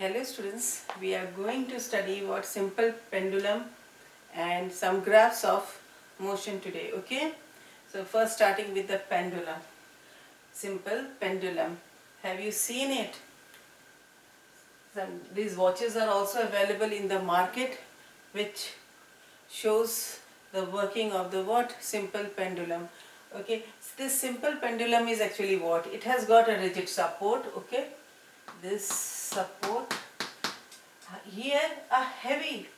Hello students, we are going to study what simple pendulum and some graphs of motion today, okay? So first starting with the pendulum. Simple pendulum. Have you seen it? These watches are also available in the market which shows the working of the what? Simple pendulum. Okay, so this simple pendulum is actually what? It has got a rigid support, okay? This support. Here a heavy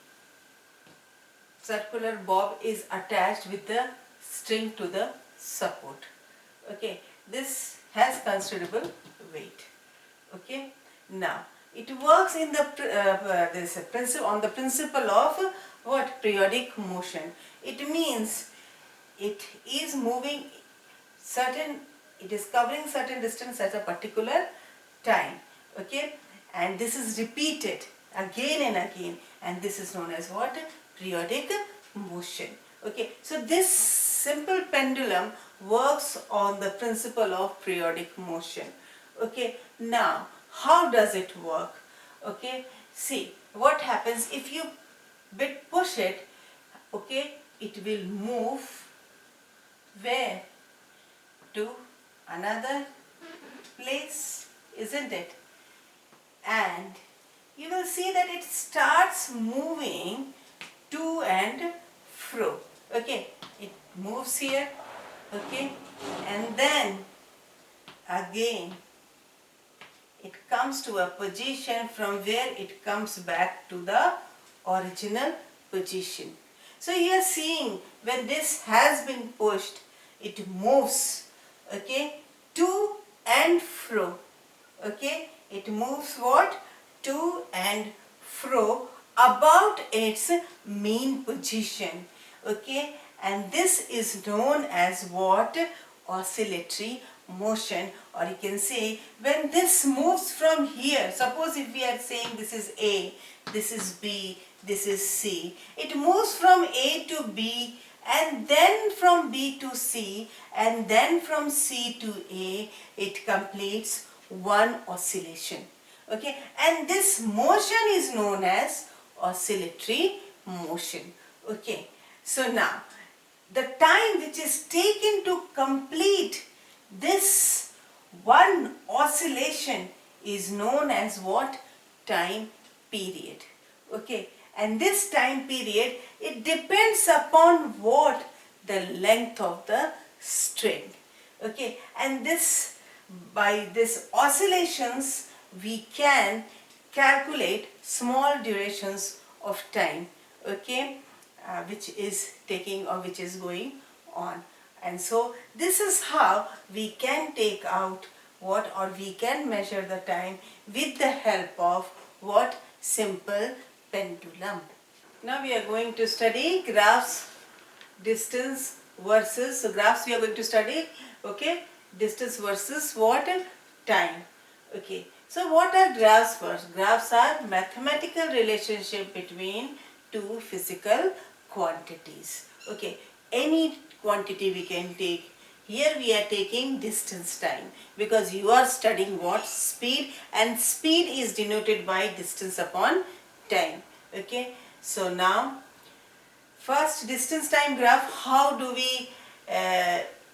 circular bob is attached with the string to the support. Okay, this has considerable weight. Okay, now it works in the on the principle of what? Periodic motion. It means it is moving certain, it is covering certain distance at a particular time. Okay, and this is repeated again and again, and this is known as what? Periodic motion. Okay, so this simple pendulum works on the principle of periodic motion. Okay, now how does it work? Okay, see what happens if you push it. Okay, it will move where? To another place, isn't it? And you will see that it starts moving to and fro. Okay, it moves here, okay, and then again it comes to a position from where it comes back to the original position. So you are seeing when this has been pushed, it moves, okay, to and fro. Okay, it moves what? To and fro about its mean position. Okay, and this is known as what? Oscillatory motion, or you can say when this moves from here, suppose if we are saying this is A, this is B, this is C, it moves from A to B and then from B to C and then from C to A, it completes one oscillation. Okay, and this motion is known as oscillatory motion. Okay, so now the time which is taken to complete this one oscillation is known as what? Time period. Okay, and this time period, it depends upon what? The length of the string. Okay, and this, by this oscillations we can calculate small durations of time, okay, which is taking or which is going on. And so this is how we can take out what, or we can measure the time with the help of what? Simple pendulum. Now we are going to study graphs, distance versus, so graphs we are going to study, okay, distance versus what? Time. Okay, so what are graphs first? Graphs are mathematical relationship between two physical quantities. Okay, any quantity we can take. Here we are taking distance time because you are studying what? Speed, and speed is denoted by distance upon time. Okay, so now first distance time graph, how do we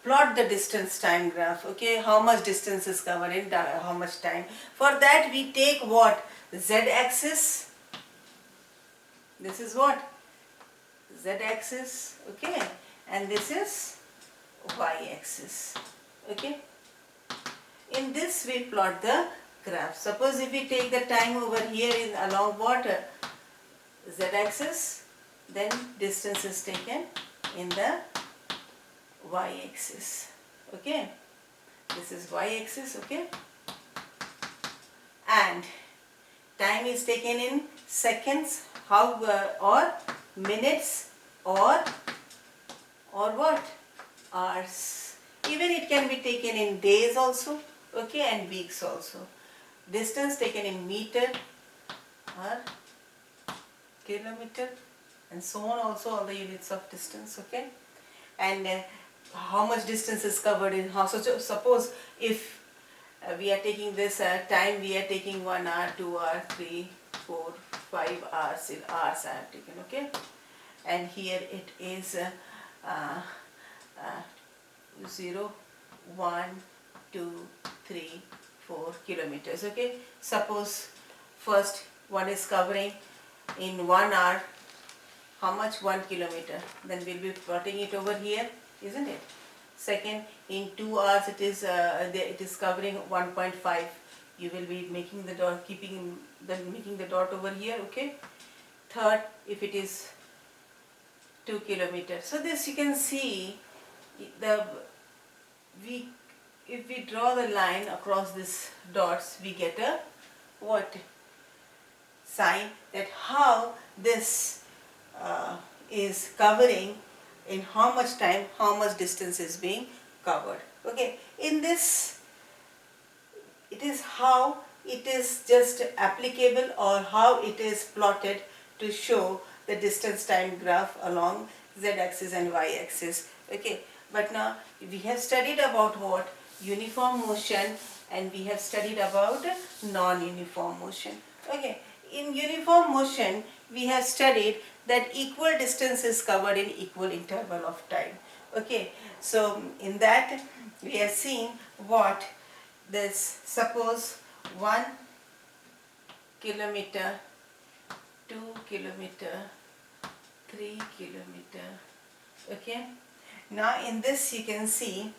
plot the distance time graph? Okay, how much distance is covered in how much time? For that we take what? Z axis. This is what? Z axis, okay, and this is Y axis. Okay, in this we plot the graph. Suppose if we take the time over here in along water, Z axis, then distance is taken in the Y axis. Okay, this is Y axis. Okay, and time is taken in seconds, how or minutes, or what? Hours. Even it can be taken in days also, okay, and weeks also. Distance taken in meter or kilometer, and so on, also all the units of distance. Okay, and how much distance is covered in how. So suppose if we are taking this time, we are taking 1 hour, 2 hour, 3, 4, 5 hours, in hours I have taken, okay. And here it is uh, uh, 0, 1, 2, 3, 4 kilometers, okay. Suppose first one is covering in 1 hour, how much? 1 kilometer. Then we'll be plotting it over here, isn't it? Second, in 2 hours it is covering 1.5. You will be making the dot, making the dot over here, okay. Third, if it is 2 kilometers. So this you can see the if we draw the line across these dots, we get a what sign that how this is covering, in how much time, how much distance is being covered. Okay, in this it is how it is just applicable, or how it is plotted to show the distance time graph along z-axis and y-axis. Okay, but now we have studied about what? Uniform motion, and we have studied about non-uniform motion. Okay, in uniform motion we have studied that equal distance is covered in equal interval of time. Okay, so in that we have seen what this, suppose 1 kilometer, 2 kilometer, 3 kilometer. Okay, now in this you can see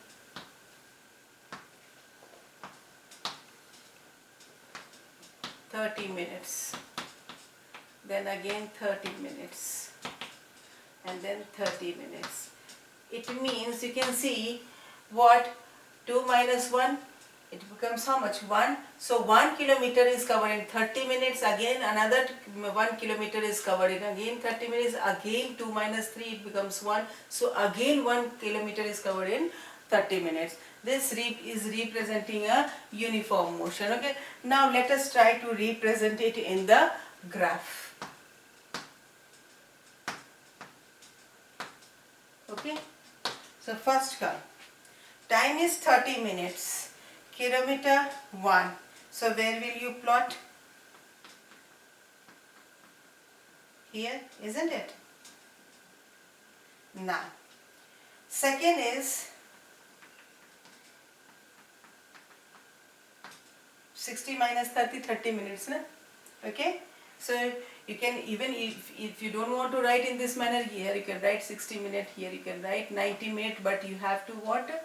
(30 minutes), then again 30 minutes, and then 30 minutes. It means you can see what 2 minus 1, it becomes how much? 1. So 1 kilometer is covered in 30 minutes, again another 1 kilometer is covered in again 30 minutes, again 2 minus 3, it becomes 1. So again 1 kilometer is covered in 30 minutes. This is representing a uniform motion. Okay, now let us try to represent it in the graph. Okay, so first come, time is 30 minutes, kilometer 1. So where will you plot? Here, isn't it? Now, second is 60 minus 30, 30 minutes, na? Okay, so you can, even if you don't want to write in this manner, here you can write 60 minutes, here you can write 90 minutes, but you have to what?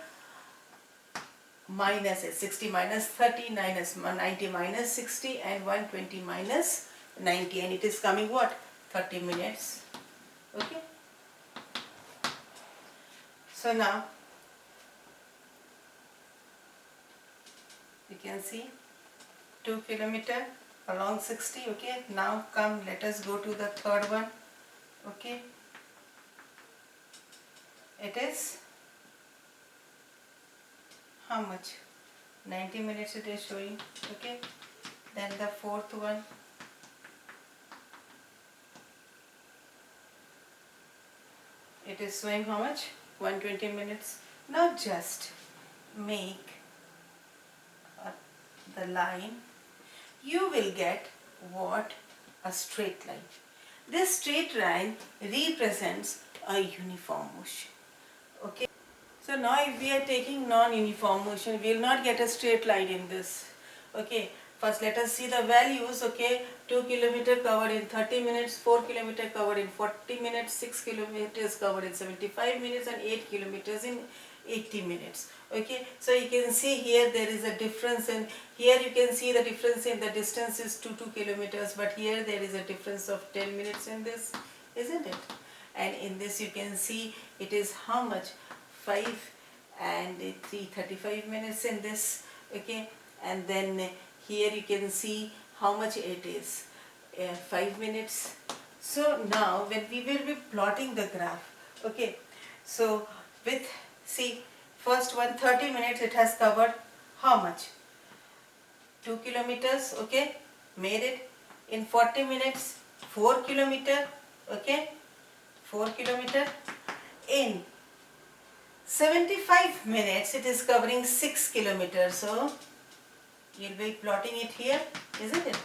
Minus it. 60 minus 30, minus 90 minus 60, and 120 minus 90, and it is coming what? 30 minutes. Okay, so now you can see 2 kilometer along 60. Okay, now come, let us go to the third one. Okay, it is how much? 90 minutes it is showing. Okay, then the fourth one, it is showing how much? 120 minutes. Now just make the line, you will get what? A straight line. This straight line represents a uniform motion. Okay, so now if we are taking non-uniform motion, we will not get a straight line in this. Okay, first let us see the values. Okay, 2 kilometer covered in 30 minutes, 4 kilometer covered in 40 minutes, 6 kilometers covered in 75 minutes, and 8 kilometers in 80 minutes. Okay, so you can see here there is a difference, and here you can see the difference in the distance is 2 kilometers, but here there is a difference of 10 minutes in this, isn't it? And in this you can see it is how much? 5 and 3, 35 minutes in this. Okay, and then here you can see how much it is, 5 minutes. So now when we will be plotting the graph, okay, so with, see, first one 30 minutes it has covered how much? 2 kilometers. Okay, made it. In 40 minutes 4 kilometer. Okay, 4 kilometer. In 75 minutes it is covering 6 kilometers. So You'll be plotting it here, isn't it?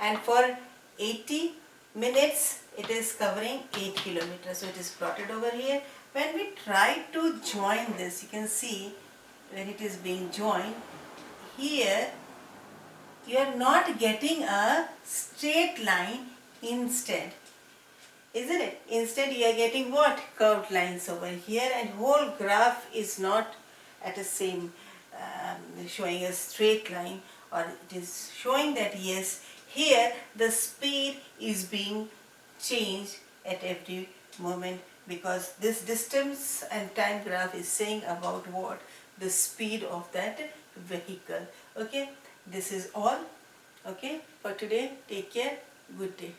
And for 80 minutes it is covering 8 kilometers. So it is plotted over here. When we try to join this, you can see when it is being joined, here you are not getting a straight line instead, isn't it? Instead you are getting what? Curved lines over here, and whole graph is not at the same showing a straight line, or it is showing that yes, here the speed is being changed at every moment, because this distance and time graph is saying about what? The speed of that vehicle. Okay, this is all. Okay, for today, take care, good day.